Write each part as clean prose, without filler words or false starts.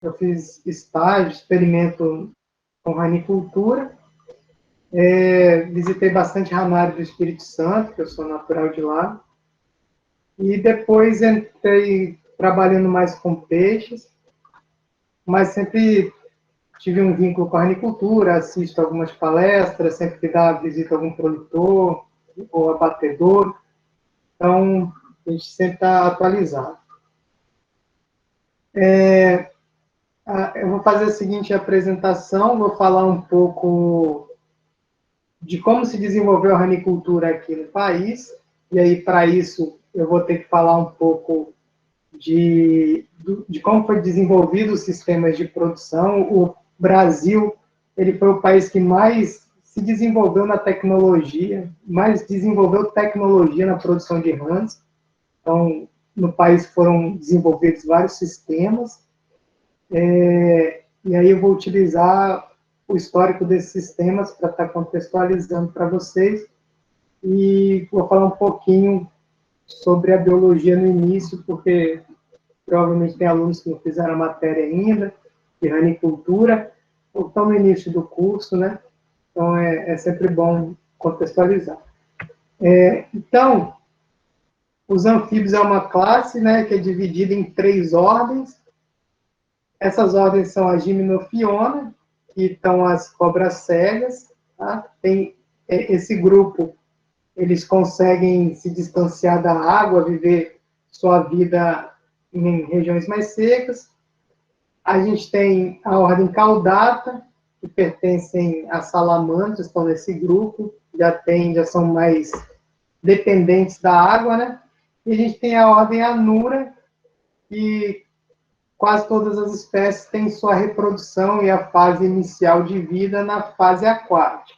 Eu fiz estágio, experimento com ranicultura, visitei bastante Ranário do Espírito Santo, que eu sou natural de lá, e depois entrei trabalhando mais com peixes, mas sempre tive um vínculo com a ranicultura, assisto algumas palestras, sempre que dá visita a algum produtor ou abatedor, então a gente sempre está atualizado. Eu vou fazer a seguinte apresentação, vou falar um pouco de como se desenvolveu a ranicultura aqui no país, e aí, para isso, eu vou ter que falar um pouco de como foi desenvolvido os sistemas de produção. O Brasil, ele foi o país que mais se desenvolveu na tecnologia, mais desenvolveu tecnologia na produção de rãs. Então, no país foram desenvolvidos vários sistemas, e aí eu vou utilizar o histórico desses sistemas para estar contextualizando para vocês, e vou falar um pouquinho sobre a biologia no início, porque provavelmente tem alunos que não fizeram a matéria ainda, de ranicultura, ou estão no início do curso, né? Então, é sempre bom contextualizar. Então, os anfíbios é uma classe, né, que é dividida em 3 ordens. Essas ordens são a Gymnophiona, que estão as cobras cegas, tá? Tem esse grupo, eles conseguem se distanciar da água, viver sua vida em regiões mais secas. A gente tem a ordem Caudata, que pertencem a salamandras, estão nesse grupo, já são mais dependentes da água, né? E a gente tem a ordem Anura, que quase todas as espécies têm sua reprodução e a fase inicial de vida na fase aquática.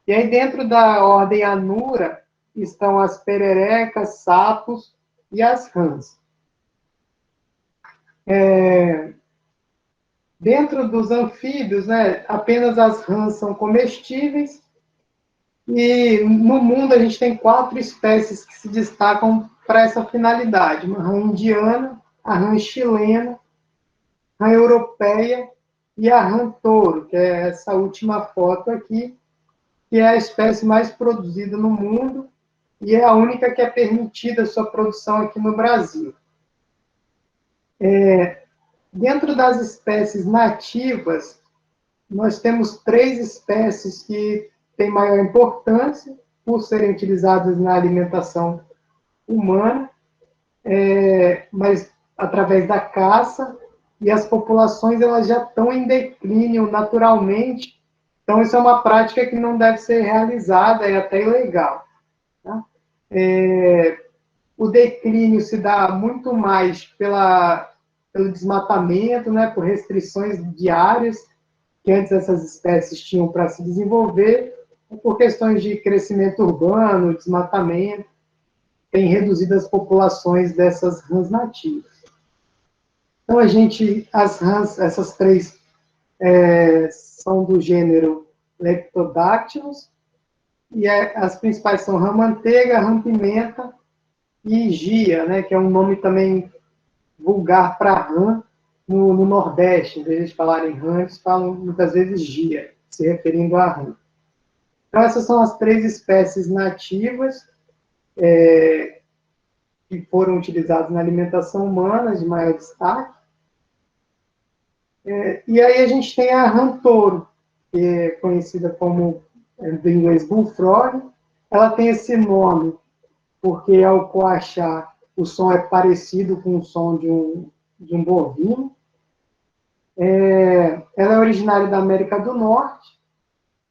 E aí, dentro da ordem Anura, estão as pererecas, sapos e as rãs. Dentro dos anfíbios, né, apenas as rãs são comestíveis, e no mundo a gente tem 4 espécies que se destacam para essa finalidade: uma rã indiana, a rã chilena, a rã europeia e a rã touro, que é essa última foto aqui, que é a espécie mais produzida no mundo e é a única que é permitida a sua produção aqui no Brasil. Dentro das espécies nativas, nós temos 3 espécies que têm maior importância por serem utilizadas na alimentação humana, mas através da caça, e as populações elas já estão em declínio naturalmente, então isso é uma prática que não deve ser realizada, é até ilegal. Tá? O declínio se dá muito mais pelo desmatamento, né, por restrições diárias que antes essas espécies tinham para se desenvolver, por questões de crescimento urbano, desmatamento, tem reduzido as populações dessas rãs nativas. Então, as rãs, essas 3, são do gênero Leptodactylus, e as principais são rã-manteiga, rã-pimenta e gia, né, que é um nome também vulgar para rã no Nordeste. Em vez de falarem rã, eles falam muitas vezes gia, se referindo à rã. Então, essas são as 3 espécies nativas que foram utilizadas na alimentação humana, de maior destaque. E aí a gente tem a rã touro, que é conhecida como, do inglês, bullfrog. Ela tem esse nome porque, ao coachar, o som é parecido com o som de um bovino. Ela é originária da América do Norte,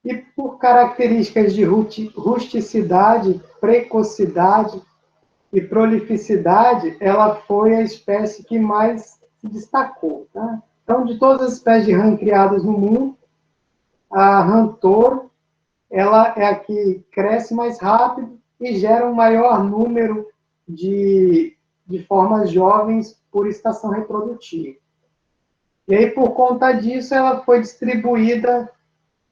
e por características de rusticidade, precocidade e prolificidade, ela foi a espécie que mais se destacou. Tá? Então, de todas as espécies de rã criadas no mundo, a rã touro, ela é a que cresce mais rápido e gera um maior número de formas jovens por estação reprodutiva. E aí, por conta disso, ela foi distribuída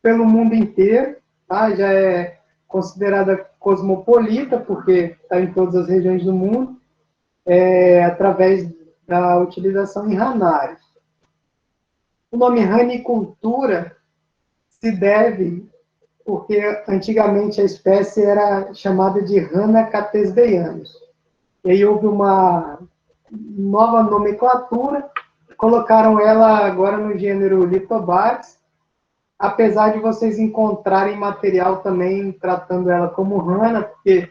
pelo mundo inteiro, tá? Já é considerada cosmopolita, porque está em todas as regiões do mundo, através da utilização em ranários. O nome ranicultura se deve porque antigamente a espécie era chamada de Rana catesbeianus. E aí houve uma nova nomenclatura, colocaram ela agora no gênero Lithobates, apesar de vocês encontrarem material também tratando ela como rana, porque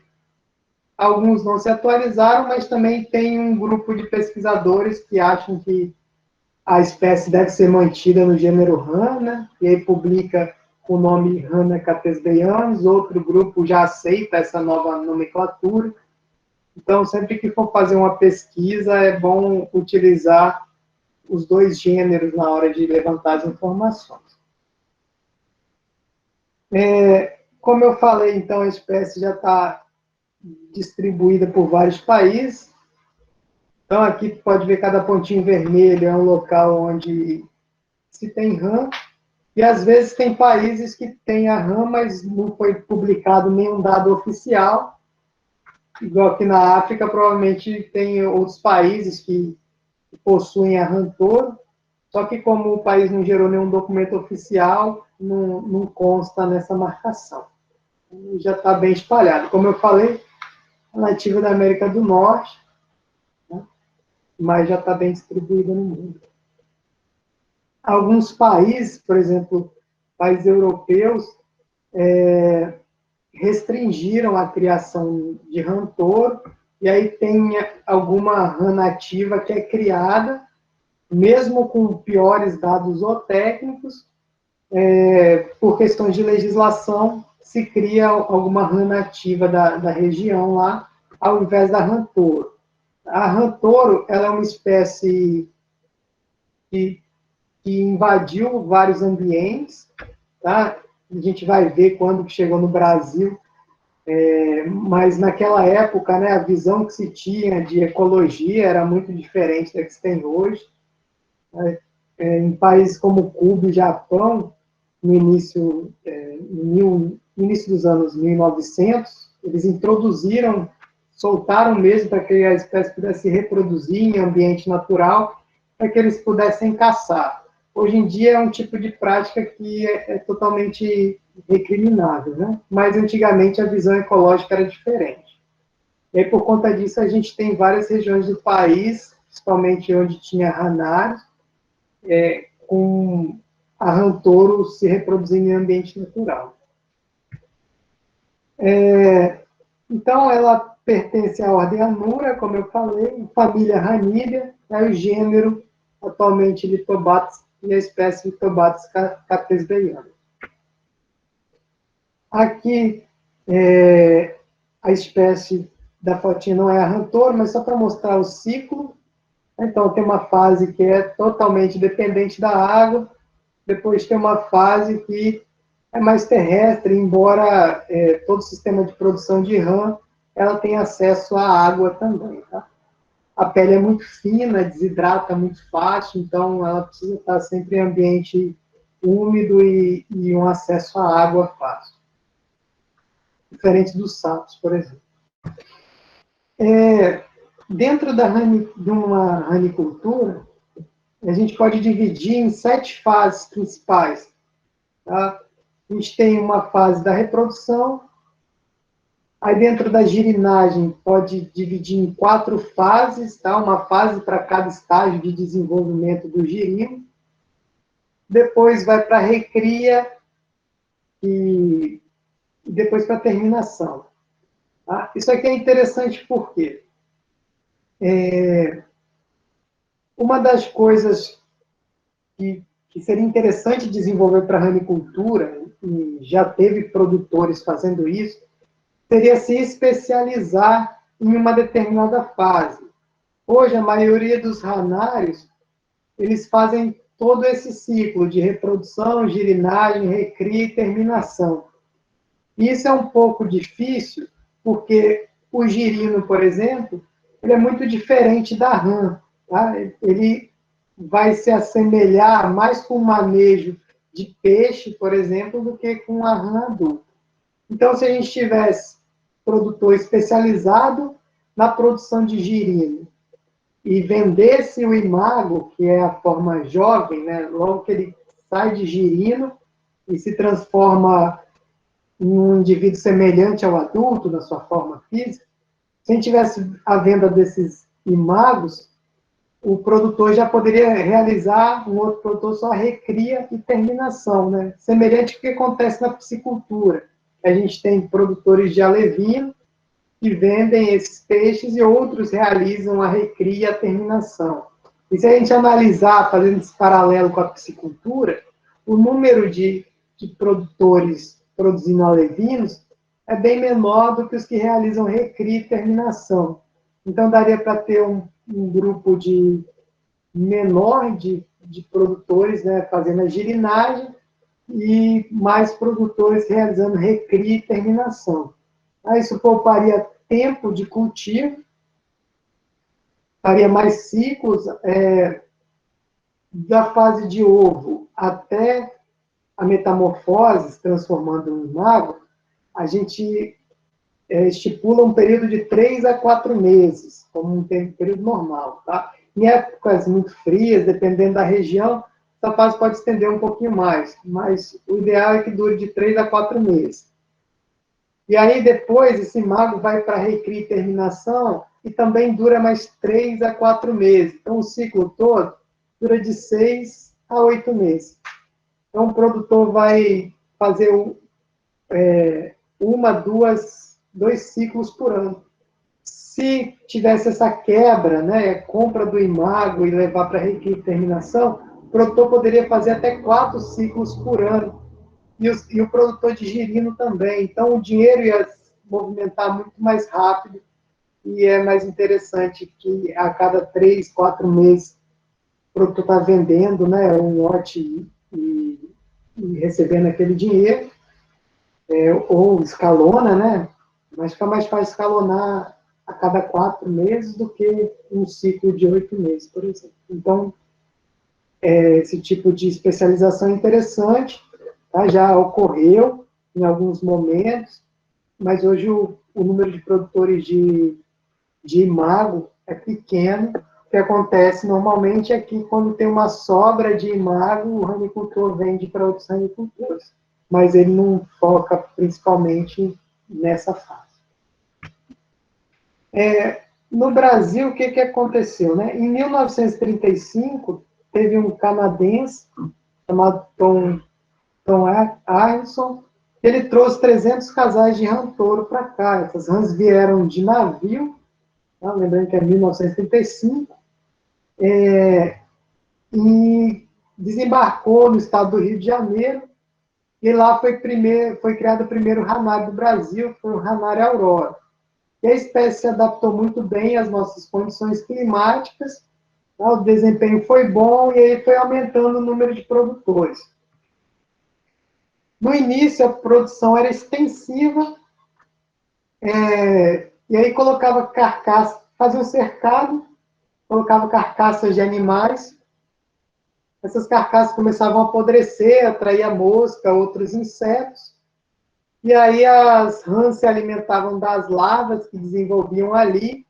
alguns não se atualizaram, mas também tem um grupo de pesquisadores que acham que a espécie deve ser mantida no gênero rana, e aí publica o nome Rana catesbeianus, outro grupo já aceita essa nova nomenclatura. Então, sempre que for fazer uma pesquisa, é bom utilizar os dois gêneros na hora de levantar as informações. Como eu falei, então, a espécie já está distribuída por vários países. Então, aqui pode ver cada pontinho vermelho é um local onde se tem rã, e às vezes tem países que têm a rã, mas não foi publicado nenhum dado oficial. Igual aqui na África, provavelmente tem outros países que possuem a rã touro, só que como o país não gerou nenhum documento oficial, não consta nessa marcação. Já está bem espalhado. Como eu falei, é nativa da América do Norte, né? Mas já está bem distribuída no mundo. Alguns países, por exemplo, países europeus, restringiram a criação de rã touro, e aí tem alguma rã nativa que é criada, mesmo com piores dados zootécnicos, por questões de legislação, se cria alguma rã nativa da região lá, ao invés da rã touro. A rã touro, ela é uma espécie que invadiu vários ambientes, tá? A gente vai ver quando que chegou no Brasil, mas naquela época, né, a visão que se tinha de ecologia era muito diferente da que se tem hoje. Em países como Cuba e Japão, no início, no início dos anos 1900, eles introduziram, soltaram mesmo para que a espécie pudesse se reproduzir em ambiente natural, para que eles pudessem caçar. Hoje em dia é um tipo de prática que é totalmente recriminável, né? Mas antigamente a visão ecológica era diferente. E aí, por conta disso, a gente tem várias regiões do país, principalmente onde tinha ranários, com a rã touro se reproduzindo em ambiente natural. Então, ela pertence à ordem Anura, como eu falei, família Ranídea, o gênero atualmente Lithobates e a espécie Lithobates catesbeianus. Aqui, a espécie da fotinha não é a rã touro, mas só para mostrar o ciclo. Então, tem uma fase que é totalmente dependente da água, depois tem uma fase que é mais terrestre, embora todo o sistema de produção de rã, ela tem acesso à água também, tá? A pele é muito fina, desidrata muito fácil, então ela precisa estar sempre em ambiente úmido e um acesso à água fácil. Diferente dos sapos, por exemplo. Dentro de uma ranicultura, a gente pode dividir em 7 fases principais. Tá? A gente tem uma fase da reprodução, aí dentro da girinagem pode dividir em 4 fases, tá? Uma fase para cada estágio de desenvolvimento do girino. Depois vai para a recria e depois para a terminação. Tá? Isso aqui é interessante porque uma das coisas que seria interessante desenvolver para a ranicultura, e já teve produtores fazendo isso, seria se especializar em uma determinada fase. Hoje, a maioria dos ranários, eles fazem todo esse ciclo de reprodução, girinagem, recria e terminação. E isso é um pouco difícil, porque o girino, por exemplo, ele é muito diferente da rã. Tá? Ele vai se assemelhar mais com o manejo de peixe, por exemplo, do que com a rã adulta. Então, se a gente tivesse produtor especializado na produção de girino e vendesse o imago, que é a forma jovem, né, logo que ele sai de girino e se transforma em um indivíduo semelhante ao adulto, na sua forma física, se a gente tivesse a venda desses imagos, o produtor já poderia realizar, um outro produtor só recria e terminação, né? Semelhante ao que acontece na piscicultura. A gente tem produtores de alevino que vendem esses peixes e outros realizam a recria e a terminação. E se a gente analisar, fazendo esse paralelo com a piscicultura, o número de produtores produzindo alevinos é bem menor do que os que realizam recria e terminação. Então, daria para ter um grupo menor de produtores, né, fazendo a girinagem e mais produtores realizando recria e terminação. Isso pouparia tempo de cultivo, faria mais ciclos, da fase de ovo até a metamorfose, se transformando em imago, a gente estipula um período de 3 a 4 meses, como um período normal. Tá? Em épocas muito frias, dependendo da região, essa fase pode estender um pouquinho mais, mas o ideal é que dure de 3 a 4 meses. E aí, depois, esse imago vai para recria e terminação, e também dura mais 3 a 4 meses. Então, o ciclo todo dura de 6 a 8 meses. Então, o produtor vai fazer dois ciclos por ano. Se tivesse essa quebra, né, compra do imago e levar para recria e terminação, o produtor poderia fazer até 4 ciclos por ano. E o produtor de girino também. Então, o dinheiro ia movimentar muito mais rápido e é mais interessante que a cada 3, 4 meses o produtor está vendendo, né, um lote e recebendo aquele dinheiro, ou escalona, né, mas fica mais fácil escalonar a cada 4 meses do que um ciclo de 8 meses, por exemplo. Então, esse tipo de especialização é interessante, tá? Já ocorreu em alguns momentos, mas hoje o número de produtores de imago é pequeno. O que acontece normalmente é que quando tem uma sobra de imago, o ranicultor vende para outros ranicultores, mas ele não foca principalmente nessa fase. No Brasil, o que aconteceu? Né? Em 1935, teve um canadense chamado Tom Harrison, ele trouxe 300 casais de rã touro para cá. Essas rãs vieram de navio, tá? Lembrando que é 1935, e desembarcou no estado do Rio de Janeiro, e lá foi criado o primeiro ranário do Brasil, que foi o Ranário Aurora. E a espécie se adaptou muito bem às nossas condições climáticas, tá? O desempenho foi bom, e aí foi aumentando o número de produtores. No início, a produção era extensiva, e aí colocava carcaça, fazia um cercado, colocava carcaças de animais, essas carcaças começavam a apodrecer, atrair a mosca, outros insetos, e aí as rãs se alimentavam das larvas que desenvolviam ali,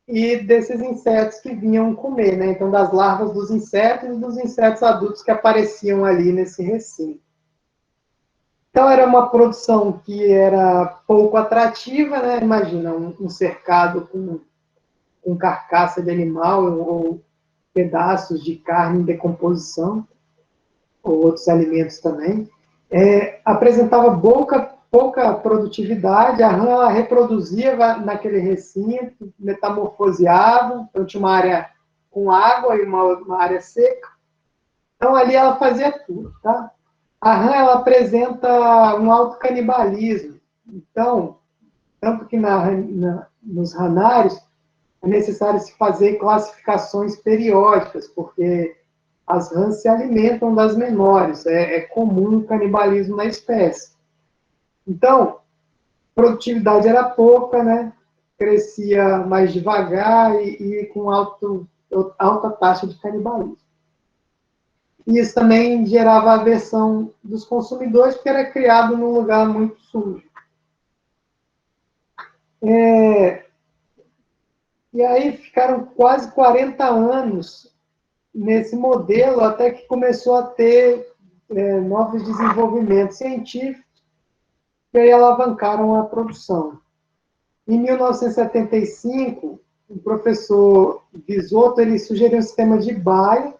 e desses insetos que vinham comer, né? Então, das larvas dos insetos e dos insetos adultos que apareciam ali nesse recinto. Então, era uma produção que era pouco atrativa, né? Imagina, um cercado com carcaça de animal ou pedaços de carne em decomposição, ou outros alimentos também. Apresentava pouca produtividade, a rã ela reproduzia naquele recinto, metamorfoseava, então tinha uma área com água e uma área seca. Então, ali ela fazia tudo, tá? A rã, ela apresenta um alto canibalismo. Então, tanto que nos ranários é necessário se fazer classificações periódicas, porque as rãs se alimentam das menores. É comum o canibalismo na espécie. Então, produtividade era pouca, né? Crescia mais devagar e com alta taxa de canibalismo. E isso também gerava aversão dos consumidores, porque era criado num lugar muito sujo. E aí ficaram quase 40 anos nesse modelo, até que começou a ter novos desenvolvimentos científicos, que aí alavancaram a produção. Em 1975, o professor Visotto, ele sugeriu um sistema de baia,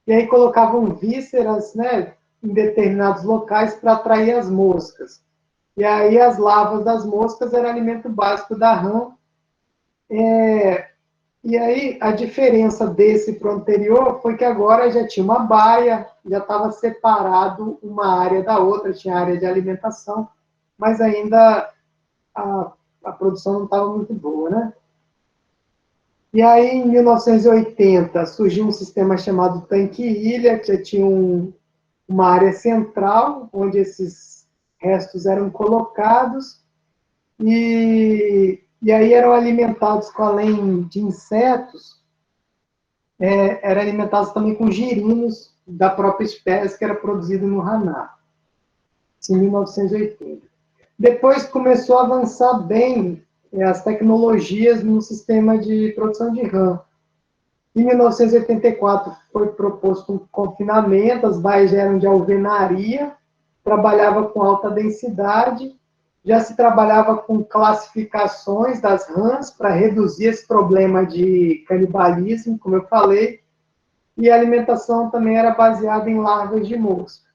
e aí colocavam vísceras, né, em determinados locais para atrair as moscas. E aí as larvas das moscas eram alimento básico da rã. E aí a diferença desse para o anterior foi que agora já tinha uma baia, já estava separado uma área da outra, tinha área de alimentação, mas ainda a produção não estava muito boa, né? E aí, em 1980, surgiu um sistema chamado tanque-ilha, que já tinha uma área central, onde esses restos eram colocados, e aí eram alimentados, com além de insetos, eram alimentados também com girinos da própria espécie que era produzido no Haná, em 1980. Depois começou a avançar bem as tecnologias no sistema de produção de rã. Em 1984 foi proposto um confinamento, as baias eram de alvenaria, trabalhava com alta densidade, já se trabalhava com classificações das rãs para reduzir esse problema de canibalismo, como eu falei, e a alimentação também era baseada em larvas de mosca.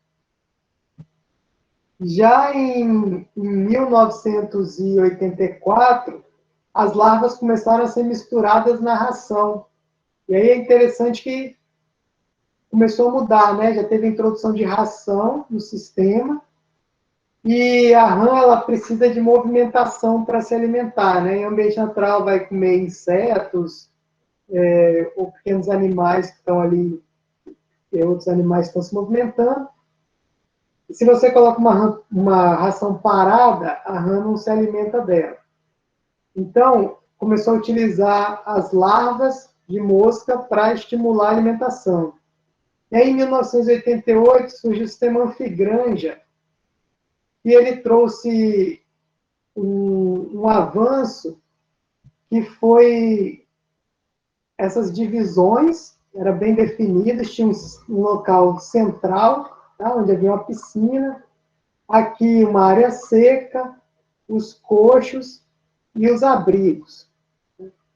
Já em 1984, as larvas começaram a ser misturadas na ração. E aí é interessante que começou a mudar, né? Já teve a introdução de ração no sistema, e a rã ela precisa de movimentação para se alimentar, né? Em ambiente natural vai comer insetos, ou pequenos animais que estão ali, e outros animais que estão se movimentando. E se você coloca uma ração parada, a rã não se alimenta dela. Então, começou a utilizar as larvas de mosca para estimular a alimentação. E aí, em 1988, surgiu o sistema Amphigranja, e ele trouxe um avanço que foi essas divisões, eram bem definidas, tinha um local central, tá, onde havia uma piscina, aqui uma área seca, os coxos e os abrigos.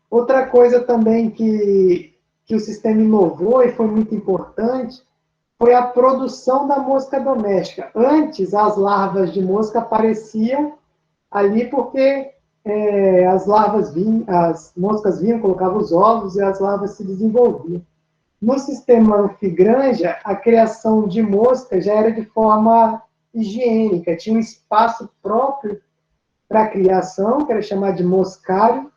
Outra coisa também que o sistema inovou e foi muito importante foi a produção da mosca doméstica. Antes, as larvas de mosca apareciam ali porque as moscas vinham, colocavam os ovos e as larvas se desenvolviam. No sistema Amphigranja, a criação de mosca já era de forma higiênica, tinha um espaço próprio para a criação, que era chamado de moscário,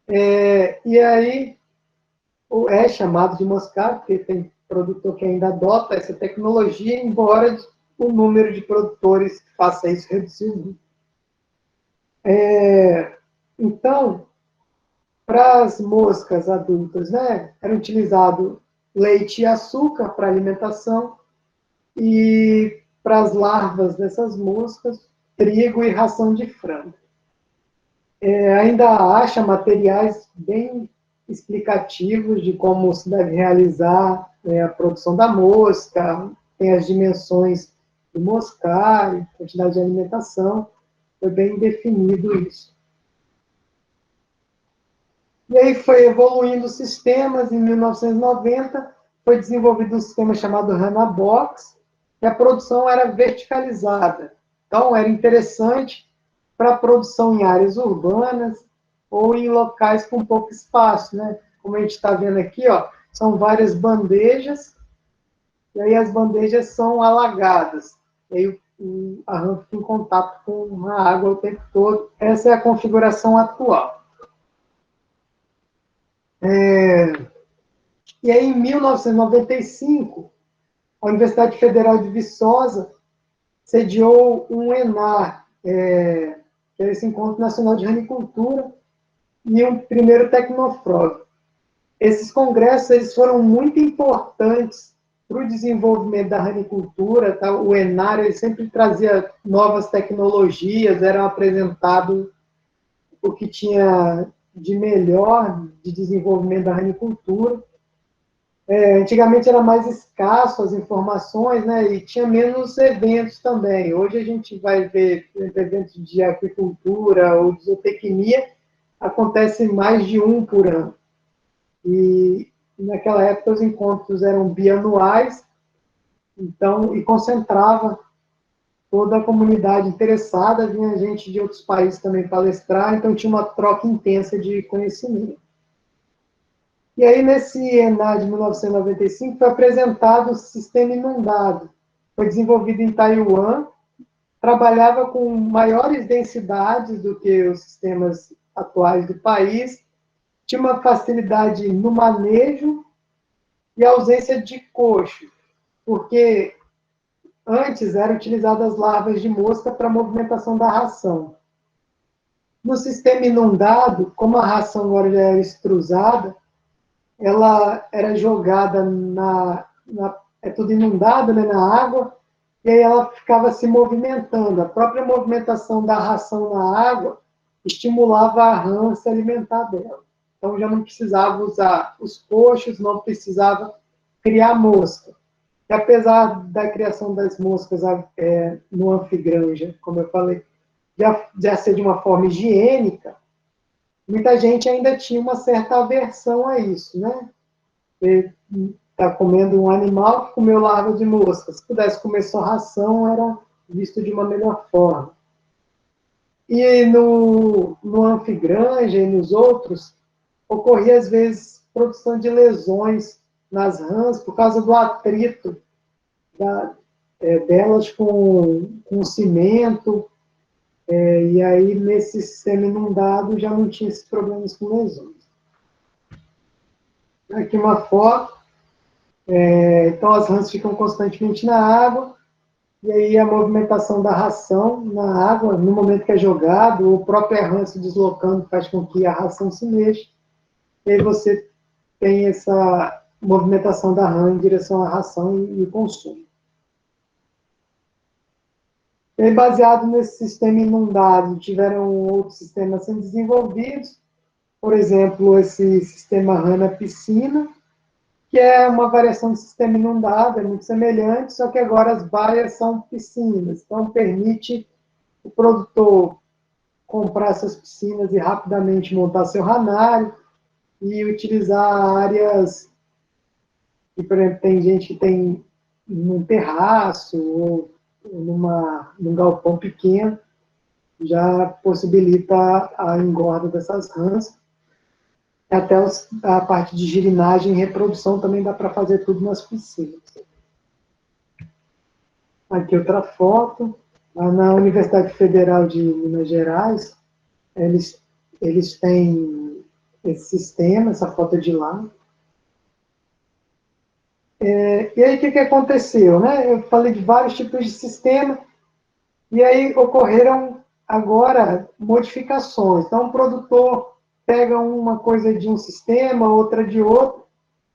e aí é chamado de moscário, porque tem produtor que ainda adota essa tecnologia, embora o número de produtores que faça isso reduziu. Então, para as moscas adultas, né, era utilizado leite e açúcar para alimentação, e para as larvas dessas moscas, trigo e ração de frango. Ainda acha materiais bem explicativos de como se deve realizar a produção da mosca, tem as dimensões do moscário, quantidade de alimentação, foi bem definido isso. E aí foi evoluindo os sistemas, em 1990 foi desenvolvido um sistema chamado HANA-Box, que a produção era verticalizada. Então, era interessante para a produção em áreas urbanas ou em locais com pouco espaço, né? Como a gente está vendo aqui, ó, são várias bandejas, e aí as bandejas são alagadas. E aí a rã fica em contato com a água o tempo todo. Essa é a configuração atual. E aí, em 1995, a Universidade Federal de Viçosa sediou um ENAR, que é esse Encontro Nacional de Ranicultura, e um primeiro Tecnofrog. Esses congressos eles foram muito importantes para o desenvolvimento da ranicultura. Tá? O ENAR ele sempre trazia novas tecnologias, eram apresentado o que tinha de melhor de desenvolvimento da ranicultura. Antigamente era mais escasso as informações, né, e tinha menos eventos também. Hoje a gente vai ver eventos de aquicultura ou de zootecnia, acontece mais de um por ano. E naquela época os encontros eram bianuais, então, e concentrava toda a comunidade interessada, vinha gente de outros países também palestrar, então tinha uma troca intensa de conhecimento. E aí, nesse ENA de 1995, foi apresentado o sistema inundado. Foi desenvolvido em Taiwan, trabalhava com maiores densidades do que os sistemas atuais do país, tinha uma facilidade no manejo e ausência de coxo, porque antes eram utilizadas larvas de mosca para a movimentação da ração. No sistema inundado, como a ração agora já era extrusada, ela era jogada é tudo inundado, né, na água, e aí ela ficava se movimentando. A própria movimentação da ração na água estimulava a rã se alimentar dela. Então já não precisava usar os coxos, não precisava criar mosca. E apesar da criação das moscas no anfigranja, como eu falei, já ser de uma forma higiênica, muita gente ainda tinha uma certa aversão a isso, né? Está comendo um animal que comeu larva de mosca. Se pudesse comer só ração, era visto de uma melhor forma. E no anfigranja e nos outros, ocorria, às vezes, produção de lesões nas rãs por causa do atrito delas com cimento, e aí, nesse sistema inundado, já não tinha esses problemas com lesões. Aqui uma foto. Então, as rãs ficam constantemente na água, e aí a movimentação da ração na água, no momento que é jogado, o próprio rã se deslocando faz com que a ração se mexa, e aí você tem essa movimentação da rã em direção à ração e o consumo. E aí, baseado nesse sistema inundado, tiveram outros sistemas sendo desenvolvidos, por exemplo, esse sistema rã na piscina, que é uma variação do sistema inundado, é muito semelhante, só que agora as baias são piscinas. Então, permite o produtor comprar essas piscinas e rapidamente montar seu ranário e utilizar áreas que, por exemplo, tem gente que tem num terraço ou num galpão pequeno, já possibilita a engorda dessas rãs. Até a parte de girinagem e reprodução também dá para fazer tudo nas piscinas. Aqui outra foto. Na Universidade Federal de Minas Gerais, eles têm esse sistema, essa foto de lá. E aí, o que aconteceu? Né? Eu falei de vários tipos de sistema, e aí ocorreram agora modificações. Então, o produtor pega uma coisa de um sistema, outra de outro,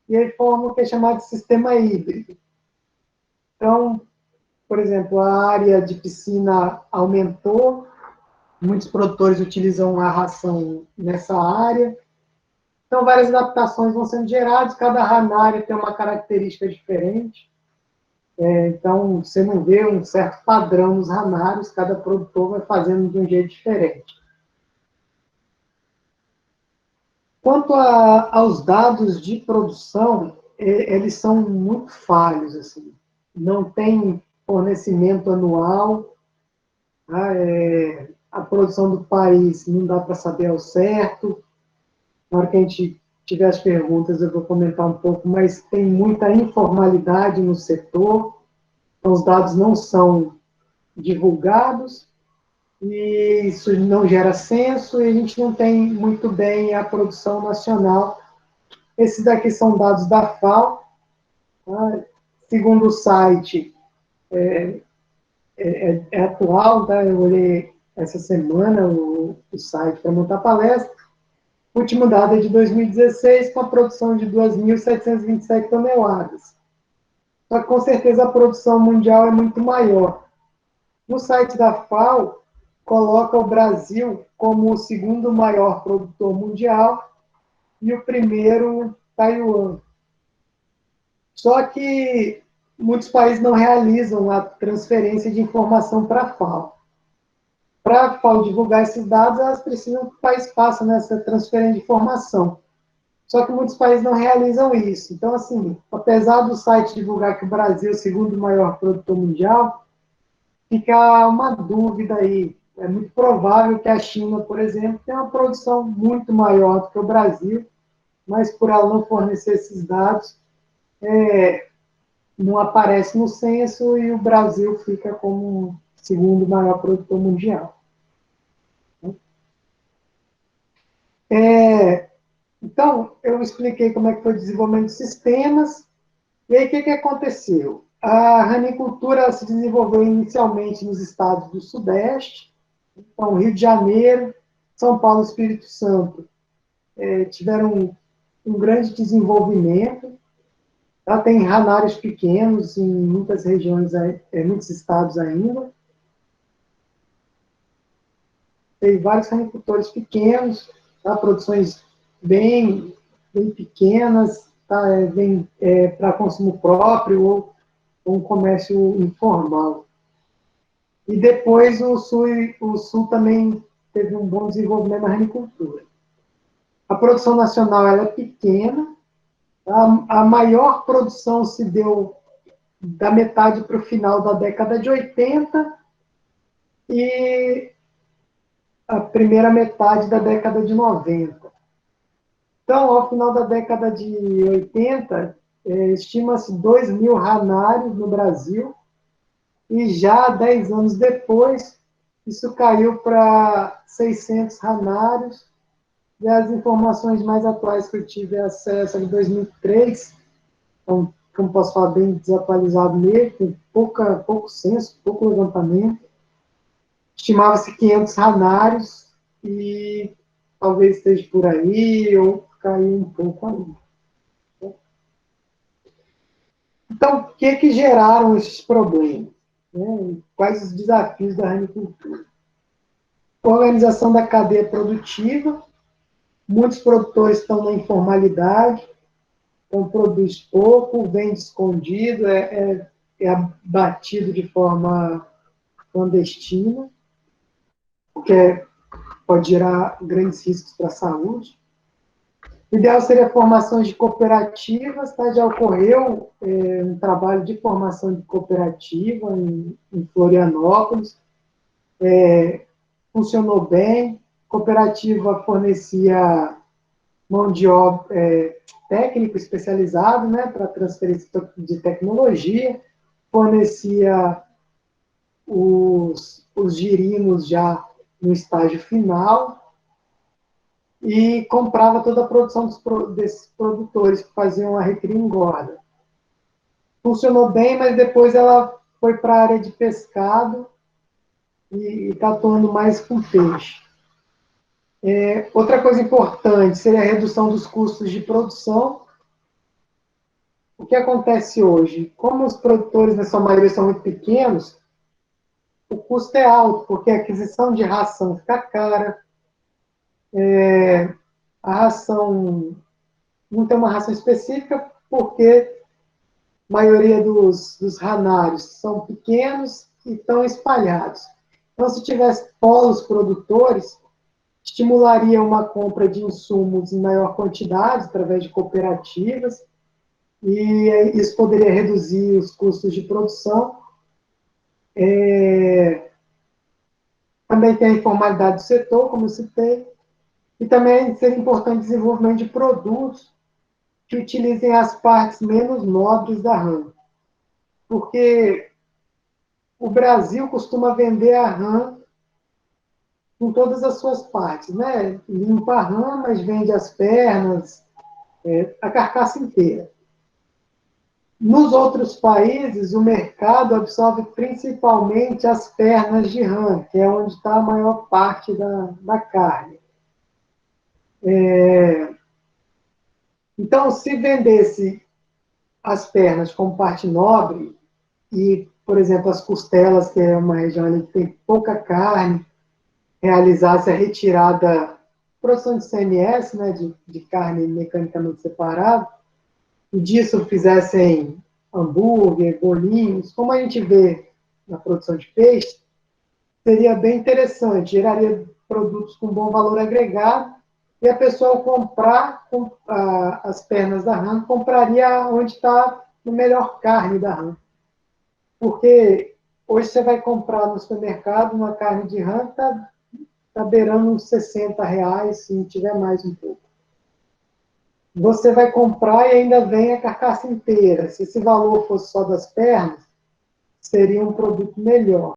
e aí forma o que é chamado de sistema híbrido. Então, por exemplo, a área de piscina aumentou, muitos produtores utilizam a ração nessa área. Então, várias adaptações vão sendo geradas, cada ranária tem uma característica diferente. Então, você não vê um certo padrão nos ranários, cada produtor vai fazendo de um jeito diferente. Quanto aos dados de produção, eles são muito falhos, assim. Não tem fornecimento anual, tá? A produção do país não dá para saber ao certo. Na hora que a gente tiver as perguntas, eu vou comentar um pouco, mas tem muita informalidade no setor, então os dados não são divulgados, e isso não gera censo, e a gente não tem muito bem a produção nacional. Esses daqui são dados da FAO, tá? Segundo o site, é atual, tá? Eu olhei essa semana o site para montar palestra. O último dado é de 2016, com a produção de 2.727 toneladas. Só que, com certeza, a produção mundial é muito maior. No site da FAO, coloca o Brasil como o segundo maior produtor mundial e o primeiro, Taiwan. Só que muitos países não realizam a transferência de informação para a FAO. Para a FAO divulgar esses dados, elas precisam que o país faça nessa transferência de informação. Só que muitos países não realizam isso. Então, assim, apesar do site divulgar que o Brasil é o segundo maior produtor mundial, fica uma dúvida aí. É muito provável que a China, por exemplo, tenha uma produção muito maior do que o Brasil, mas por ela não fornecer esses dados, não aparece no censo e o Brasil fica como o segundo maior produtor mundial. Então, eu expliquei como é que foi o desenvolvimento de sistemas, e aí o que aconteceu? A ranicultura se desenvolveu inicialmente nos estados do Sudeste, então Rio de Janeiro, São Paulo e Espírito Santo tiveram um grande desenvolvimento. Ela tem ranários pequenos em muitas regiões, muitos estados ainda. Tem vários ranicultores pequenos, tá? Produções bem pequenas, tá? Para consumo próprio ou um comércio informal. E depois o Sul também teve um bom desenvolvimento na ranicultura. A produção nacional ela é pequena, a maior produção se deu da metade para o final da década de 80 e a primeira metade da década de 90. Então, ao final da década de 80, estima-se 2 mil ranários no Brasil, e já 10 anos depois, isso caiu para 600 ranários, e as informações mais atuais que eu tive acesso em 2003, então, como posso falar, bem desatualizado mesmo, tem pouco censo, pouco levantamento, estimava-se 500 ranários, e talvez esteja por aí, ou caiu um pouco aí. Então, o que geraram esses problemas? Né? Quais os desafios da ranicultura? Organização da cadeia produtiva, muitos produtores estão na informalidade, então produz pouco, vende escondido, é abatido de forma clandestina, o que pode gerar grandes riscos para a saúde. O ideal seria formações de cooperativas, tá? Já ocorreu um trabalho de formação de cooperativa em Florianópolis, funcionou bem, cooperativa fornecia mão de obra, técnico especializado, né, para transferência de tecnologia, fornecia os girinos já no estágio final, e comprava toda a produção desses produtores que faziam a recria e engorda. Funcionou bem, mas depois ela foi para a área de pescado e está atuando mais com peixe. Outra coisa importante seria a redução dos custos de produção. O que acontece hoje? Como os produtores, na sua maioria, são muito pequenos, o custo é alto, porque a aquisição de ração fica cara, a ração não tem uma ração específica, porque a maioria dos ranários são pequenos e estão espalhados. Então, se tivesse polos produtores, estimularia uma compra de insumos em maior quantidade, através de cooperativas, e isso poderia reduzir os custos de produção. Também tem a informalidade do setor, como eu citei, e também seria importante o desenvolvimento de produtos que utilizem as partes menos nobres da rã. Porque o Brasil costuma vender a rã com todas as suas partes, né? Limpa a rã, mas vende as pernas, a carcaça inteira. Nos outros países, o mercado absorve principalmente as pernas de rã, que é onde está a maior parte da carne. Então, se vendesse as pernas como parte nobre, e, por exemplo, as costelas, que é uma região ali que tem pouca carne, realizasse a retirada, produção de CMS, né, de carne mecanicamente separada, e disso fizessem hambúrguer, bolinhos, como a gente vê na produção de peixe, seria bem interessante, geraria produtos com bom valor agregado, e a pessoa, ao comprar as pernas da rã, compraria onde está a melhor carne da rã. Porque hoje você vai comprar no supermercado uma carne de rã, está beirando uns R$60, se não tiver mais um pouco. Você vai comprar e ainda vem a carcaça inteira. Se esse valor fosse só das pernas, seria um produto melhor.